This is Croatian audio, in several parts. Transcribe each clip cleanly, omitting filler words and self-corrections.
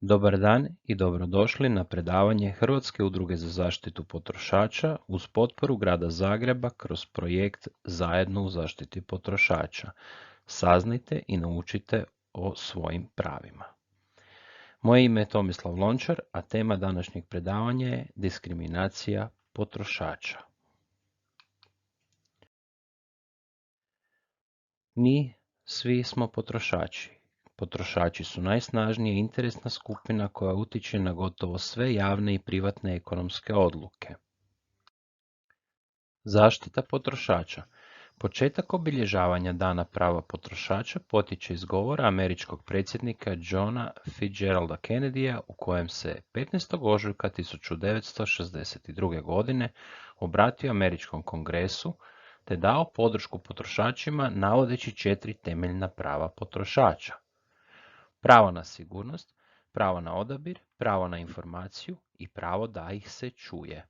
Dobar dan i dobrodošli na predavanje Hrvatske udruge za zaštitu potrošača uz potporu Grada Zagreba kroz projekt Zajedno u zaštiti potrošača. Saznajte i naučite o svojim pravima. Moje ime je Tomislav Lončar, a tema današnjeg predavanja je diskriminacija potrošača. Mi svi smo potrošači. Potrošači su najsnažnija interesna skupina koja utječe na gotovo sve javne i privatne ekonomske odluke. Zaštita potrošača. Početak obilježavanja Dana prava potrošača potječe iz govora američkog predsjednika Johna Fitzgeralda Kennedya u kojem se 15. ožujka 1962. godine obratio američkom kongresu te dao podršku potrošačima navodeći 4 temeljna prava potrošača. Pravo na sigurnost, pravo na odabir, pravo na informaciju i pravo da ih se čuje.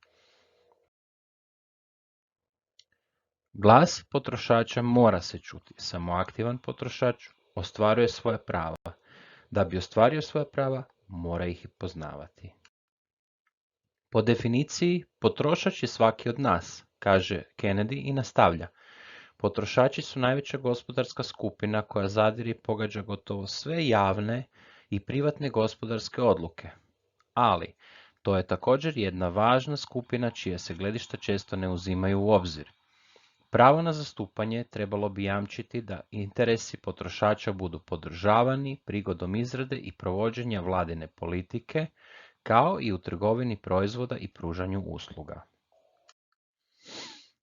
Glas potrošača mora se čuti. Samo aktivan potrošač ostvaruje svoja prava. Da bi ostvario svoja prava, mora ih i poznavati. Po definiciji, potrošač je svaki od nas, kaže Kennedy i nastavlja. Potrošači su najveća gospodarska skupina koja zadire i pogađa gotovo sve javne i privatne gospodarske odluke. Ali, to je također jedna važna skupina čija se gledišta često ne uzimaju u obzir. Pravo na zastupanje trebalo bi jamčiti da interesi potrošača budu podržavani prigodom izrade i provođenja vladine politike, kao i u trgovini proizvoda i pružanju usluga.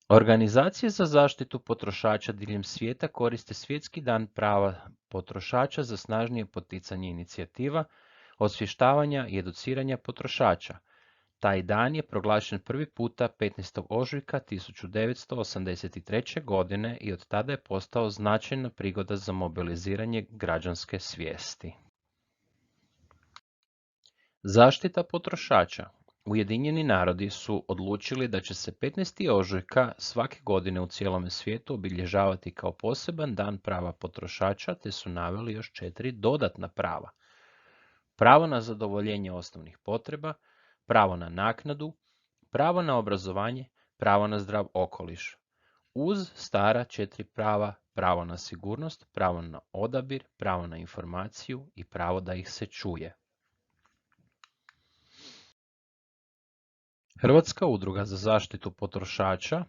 Organizacije za zaštitu potrošača diljem svijeta koriste Svjetski dan prava potrošača za snažnije poticanje inicijativa, osvještavanja i educiranja potrošača. Taj dan je proglašen prvi puta 15. ožujka 1983. godine i od tada je postao značajna prigoda za mobiliziranje građanske svijesti. Zaštita potrošača. Ujedinjeni narodi su odlučili da će se 15. ožujka svake godine u cijelome svijetu obilježavati kao poseban dan prava potrošača, te su naveli još 4 dodatna prava. Pravo na zadovoljenje osnovnih potreba, pravo na naknadu, pravo na obrazovanje, pravo na zdrav okoliš. Uz stara 4 prava, pravo na sigurnost, pravo na odabir, pravo na informaciju i pravo da ih se čuje. Hrvatska udruga za zaštitu potrošača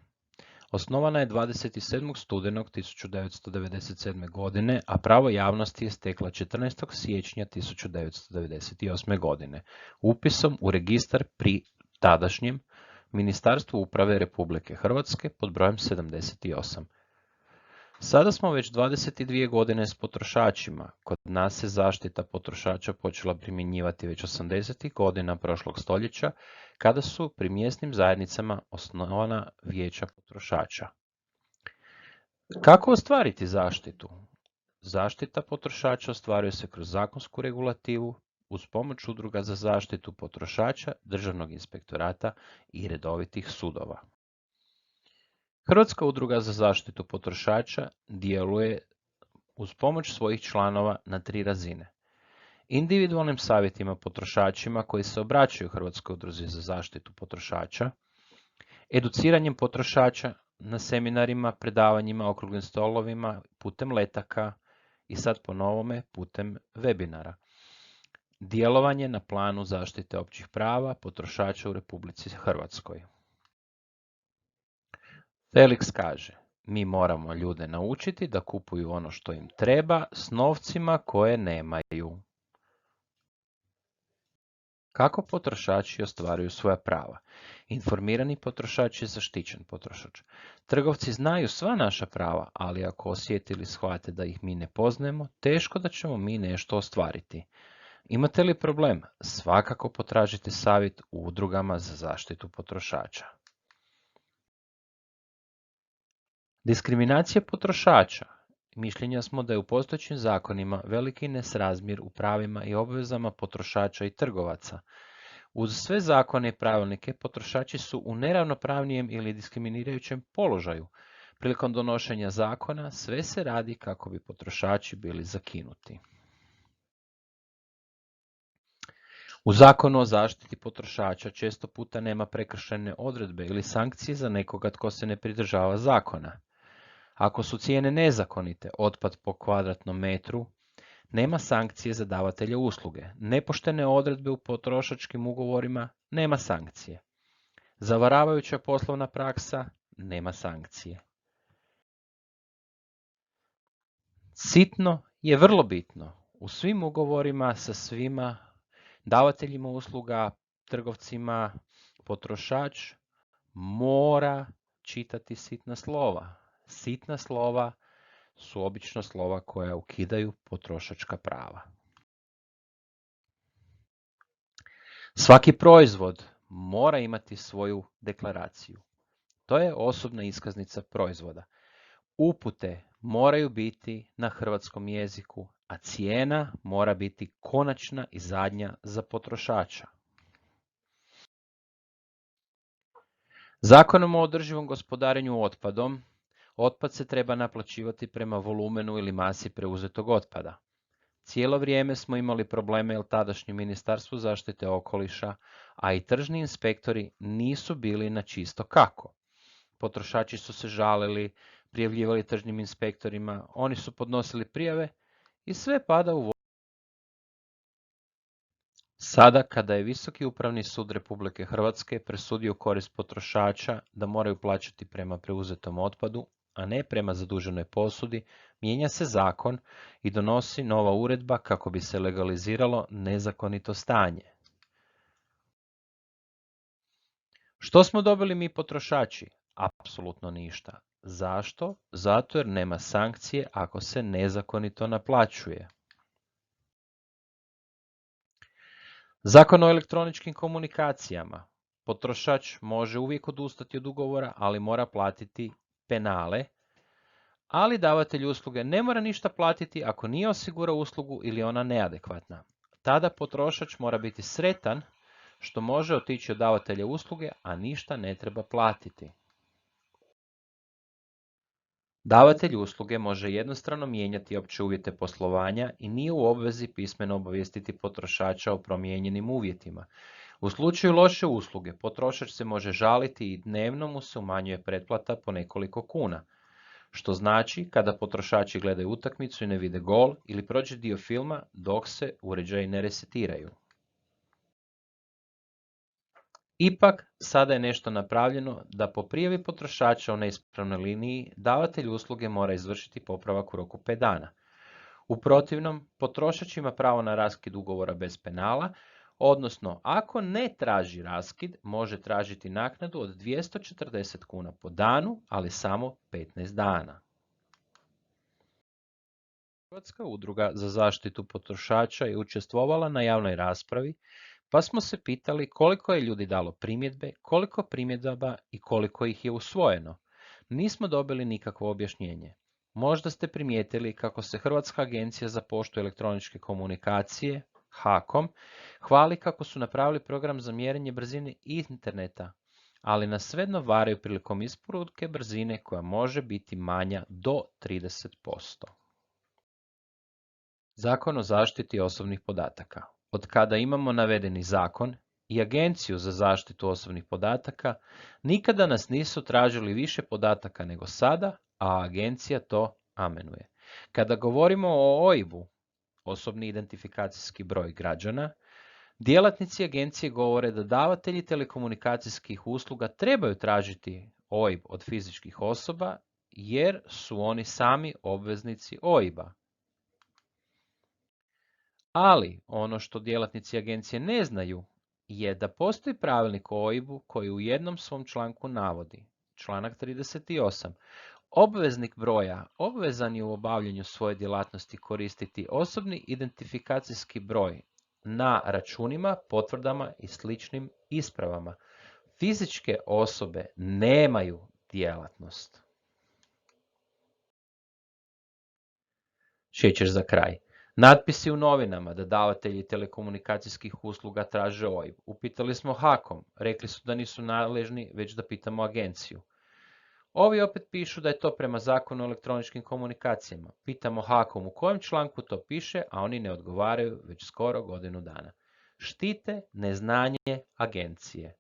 osnovana je 27. studenog 1997. godine, a pravo javnosti je stekla 14. siječnja 1998. godine, upisom u registar pri tadašnjem Ministarstvu uprave Republike Hrvatske pod brojem 78. Sada smo već 22 godine s potrošačima. Kod nas se zaštita potrošača počela primjenjivati već 80. godina prošlog stoljeća, kada su pri mjesnim zajednicama osnovana vijeća potrošača. Kako ostvariti zaštitu? Zaštita potrošača ostvaruje se kroz zakonsku regulativu, uz pomoć udruga za zaštitu potrošača, Državnog inspektorata i redovitih sudova. Hrvatska udruga za zaštitu potrošača djeluje uz pomoć svojih članova na 3 razine. Individualnim savjetima potrošačima koji se obraćaju Hrvatskoj udruzi za zaštitu potrošača, educiranjem potrošača na seminarima, predavanjima, okruglim stolovima, putem letaka i sad po novome putem webinara. Djelovanje na planu zaštite općih prava potrošača u Republici Hrvatskoj. Felix kaže, mi moramo ljude naučiti da kupuju ono što im treba s novcima koje nemaju. Kako potrošači ostvaruju svoja prava? Informirani potrošač je zaštićen potrošač. Trgovci znaju sva naša prava, ali ako osjete ili shvate da ih mi ne poznajemo, teško da ćemo mi nešto ostvariti. Imate li problem? Svakako potražite savjet u udrugama za zaštitu potrošača. Diskriminacija potrošača. Mišljenja smo da je u postojećim zakonima veliki nesrazmjer u pravima i obvezama potrošača i trgovaca. Uz sve zakone i pravilnike, potrošači su u neravnopravnijem ili diskriminirajućem položaju. Prilikom donošenja zakona sve se radi kako bi potrošači bili zakinuti. U Zakonu o zaštiti potrošača često puta nema prekršajne odredbe ili sankcije za nekoga tko se ne pridržava zakona. Ako su cijene nezakonite, otpad po kvadratnom metru, nema sankcije za davatelje usluge. Nepoštene odredbe u potrošačkim ugovorima, nema sankcije. Zavaravajuća poslovna praksa, nema sankcije. Sitno je vrlo bitno. U svim ugovorima sa svima davateljima usluga, trgovcima, potrošač mora čitati sitna slova. Sitna slova su obično slova koja ukidaju potrošačka prava. Svaki proizvod mora imati svoju deklaraciju. To je osobna iskaznica proizvoda. Upute moraju biti na hrvatskom jeziku, a cijena mora biti konačna i zadnja za potrošača. Zakonom o održivom gospodarenju otpadom, otpad se treba naplaćivati prema volumenu ili masi preuzetog otpada. Cijelo vrijeme smo imali probleme jer tadašnje Ministarstvo zaštite okoliša, a i tržni inspektori nisu bili na čisto kako. Potrošači su se žalili, prijavljivali tržnim inspektorima, oni su podnosili prijave i sve pada u vodu. Sada, kada je Visoki upravni sud Republike Hrvatske presudio korist potrošača da moraju plaćati prema preuzetom otpadu, a ne prema zaduženoj posudi, mijenja se zakon i donosi nova uredba kako bi se legaliziralo nezakonito stanje. Što smo dobili mi potrošači? Apsolutno ništa. Zašto? Zato jer nema sankcije ako se nezakonito naplaćuje. Zakon o elektroničkim komunikacijama. Potrošač može uvijek odustati od ugovora, ali mora platiti penale, ali davatelj usluge ne mora ništa platiti ako nije osigurao uslugu ili ona neadekvatna. Tada potrošač mora biti sretan što može otići od davatelja usluge, a ništa ne treba platiti. Davatelj usluge može jednostrano mijenjati opće uvjete poslovanja i nije u obvezi pismeno obavijestiti potrošača o promijenjenim uvjetima. U slučaju loše usluge, potrošač se može žaliti i dnevno mu se umanjuje pretplata po nekoliko kuna. Što znači kada potrošači gledaju utakmicu i ne vide gol ili prođe dio filma dok se uređaji ne resetiraju. Ipak, sada je nešto napravljeno da po prijavi potrošača o neispravnoj liniji davatelj usluge mora izvršiti popravak u roku 5 dana. U protivnom, potrošač ima pravo na raskid ugovora bez penala, odnosno ako ne traži raskid, može tražiti naknadu od 240 kuna po danu, ali samo 15 dana. Hrvatska udruga za zaštitu potrošača je učestvovala na javnoj raspravi, pa smo se pitali koliko je ljudi dalo primjedbe, koliko primjedaba i koliko ih je usvojeno. Nismo dobili nikakvo objašnjenje. Možda ste primijetili kako se Hrvatska agencija za poštu i elektroničke komunikacije, HAKOM, hvali kako su napravili program za mjerenje brzine interneta, ali nas svejedno varaju prilikom isporuke brzine koja može biti manja do 30%. Zakon o zaštiti osobnih podataka. Od kada imamo navedeni zakon i Agenciju za zaštitu osobnih podataka, nikada nas nisu tražili više podataka nego sada, a agencija to amenuje. Kada govorimo o OIB-u, osobni identifikacijski broj građana, djelatnici agencije govore da davatelji telekomunikacijskih usluga trebaju tražiti OIB od fizičkih osoba jer su oni sami obveznici OIB-a. Ali ono što djelatnici agencije ne znaju je da postoji pravilnik o OIB-u koji u jednom svom članku navodi, članak 38. Obveznik broja obvezan je u obavljanju svoje djelatnosti koristiti osobni identifikacijski broj na računima, potvrdama i sličnim ispravama. Fizičke osobe nemaju djelatnost. Šećer za kraj. Natpisi u novinama da davatelji telekomunikacijskih usluga traže OIB. Upitali smo HAKOM, rekli su da nisu nadležni, već da pitamo agenciju. Ovi opet pišu da je to prema zakonu o elektroničkim komunikacijama. Pitamo HAKOM u kojem članku to piše, a oni ne odgovaraju već skoro godinu dana. štite neznanje agencije.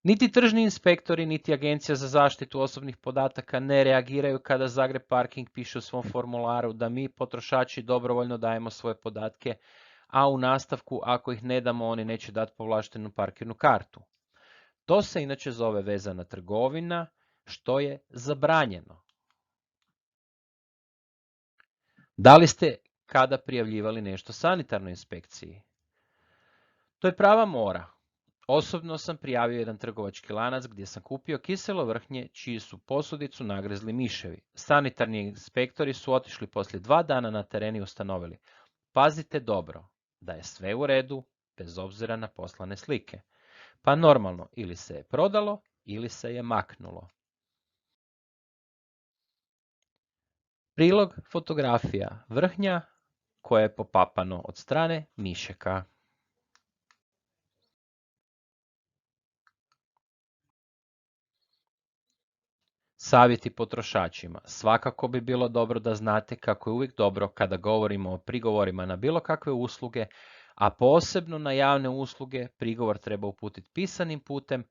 Niti tržni inspektori, niti Agencija za zaštitu osobnih podataka ne reagiraju kada Zagreb Parking piše u svom formularu da mi potrošači dobrovoljno dajemo svoje podatke, a u nastavku ako ih ne damo oni neće dati povlaštenu parkirnu kartu. To se inače zove vezana trgovina, što je zabranjeno. Da li ste kada prijavljivali nešto sanitarnoj inspekciji? To je prava mora. Osobno sam prijavio jedan trgovački lanac gdje sam kupio kiselo vrhnje čiju su posudicu nagrezli miševi. Sanitarni inspektori su otišli poslije 2 dana na teren i ustanovili: pazite dobro, da je sve u redu, bez obzira na poslane slike. Pa normalno, ili se je prodalo, ili se je maknulo. Prilog fotografija vrhnja koje je popapano od strane mišeka. Savjeti potrošačima. Svakako bi bilo dobro da znate kako je uvijek dobro kada govorimo o prigovorima na bilo kakve usluge, a posebno na javne usluge, prigovor treba uputiti pisanim putem,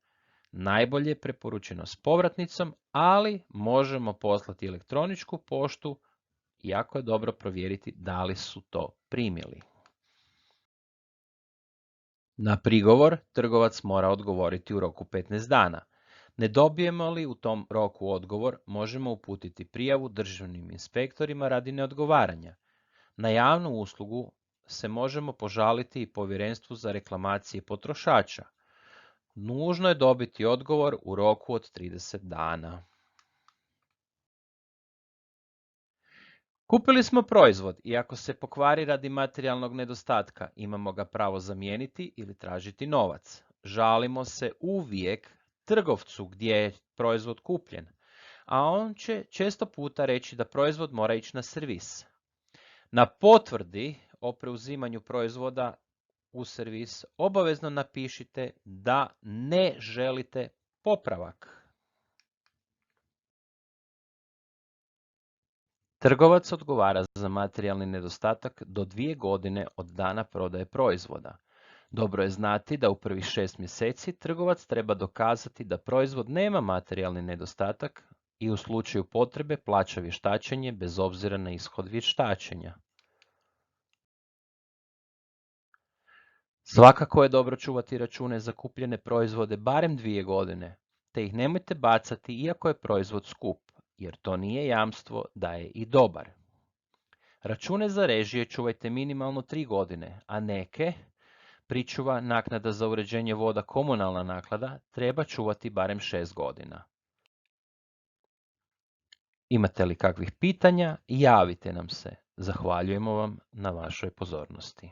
najbolje preporučeno s povratnicom, ali možemo poslati elektroničku poštu, jako je dobro provjeriti da li su to primili. Na prigovor trgovac mora odgovoriti u roku 15 dana. Ne dobijemo li u tom roku odgovor, možemo uputiti prijavu državnim inspektorima radi neodgovaranja. Na javnu uslugu se možemo požaliti i Povjerenstvu za reklamacije potrošača. Nužno je dobiti odgovor u roku od 30 dana. Kupili smo proizvod i ako se pokvari radi materijalnog nedostatka, imamo ga pravo zamijeniti ili tražiti novac. Žalimo se uvijek trgovcu gdje je proizvod kupljen, a on će često puta reći da proizvod mora ići na servis. Na potvrdi o preuzimanju proizvoda u servis obavezno napišite da ne želite popravak. Trgovac odgovara za materijalni nedostatak do 2 godine od dana prodaje proizvoda. Dobro je znati da u prvih 6 mjeseci trgovac treba dokazati da proizvod nema materijalni nedostatak i u slučaju potrebe plaća vještačenje bez obzira na ishod vještačenja. Svakako je dobro čuvati račune za kupljene proizvode barem 2 godine, te ih nemojte bacati iako je proizvod skup, jer to nije jamstvo da je i dobar. Račune za režije čuvajte minimalno 3 godine, a neke, pričuva, naknada za uređenje voda, komunalna naknada, treba čuvati barem 6 godina. Imate li kakvih pitanja, javite nam se. Zahvaljujemo vam na vašoj pozornosti.